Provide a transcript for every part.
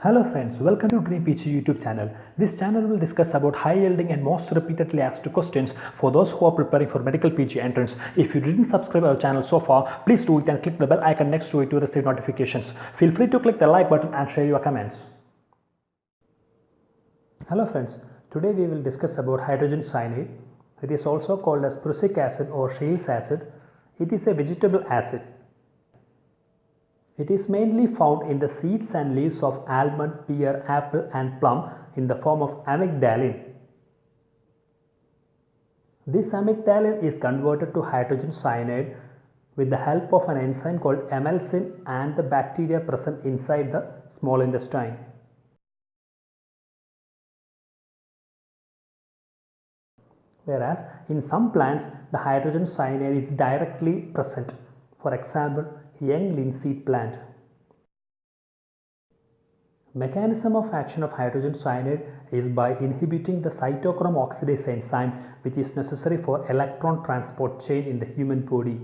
Hello friends, welcome to Green Peachy YouTube channel. This channel will discuss about high yielding and most repeatedly asked questions for those who are preparing for medical PG entrance. If you didn't subscribe our channel so far, please do it and click the bell icon next to it to receive notifications. Feel free to click the like button and share your comments. Hello friends, today we will discuss about hydrogen cyanide. It is also called as prussic acid or Scheele's acid. It is a vegetable acid. It is mainly found in the seeds and leaves of almond, pear, apple and plum in the form of amygdalin. This amygdalin is converted to hydrogen cyanide with the help of an enzyme called emulsin and the bacteria present inside the small intestine. Whereas in some plants the hydrogen cyanide is directly present. For example, young linseed plant. Mechanism of action of hydrogen cyanide is by inhibiting the cytochrome oxidase enzyme which is necessary for electron transport chain in the human body.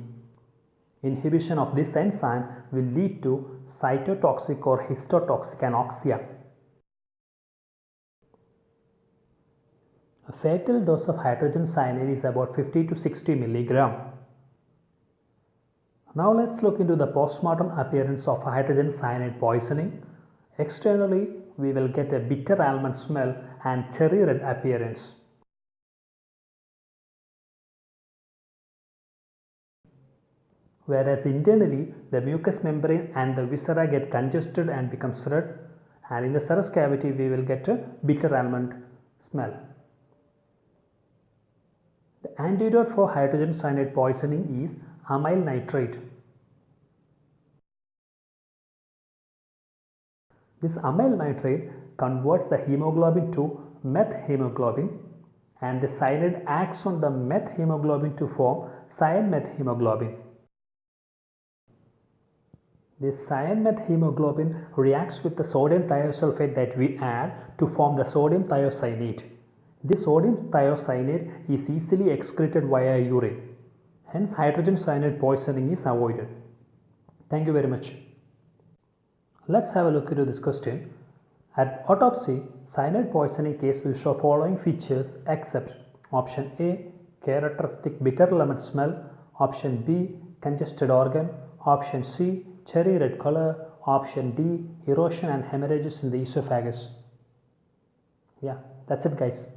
Inhibition of this enzyme will lead to cytotoxic or histotoxic anoxia. A fatal dose of hydrogen cyanide is about 50 to 60 milligram. Now let's look into the postmortem appearance of hydrogen cyanide poisoning. Externally, we will get a bitter almond smell and cherry red appearance. Whereas internally, the mucous membrane and the viscera get congested and becomes red, and in the serous cavity we will get a bitter almond smell. The antidote for hydrogen cyanide poisoning is amyl nitrate. This amyl nitrate converts the hemoglobin to methemoglobin and the cyanide acts on the methemoglobin to form cyan-methemoglobin. This cyan-methemoglobin reacts with the sodium thiosulfate that we add to form the sodium thiocyanate. This sodium thiocyanate is easily excreted via urine. Hence, hydrogen cyanide poisoning is avoided. Thank you very much. Let's have a look into this question. At autopsy, cyanide poisoning case will show following features except option A, characteristic bitter lemon smell, option B, congested organ, option C, cherry red color, option D, erosion and hemorrhages in the esophagus. Yeah, that's it guys.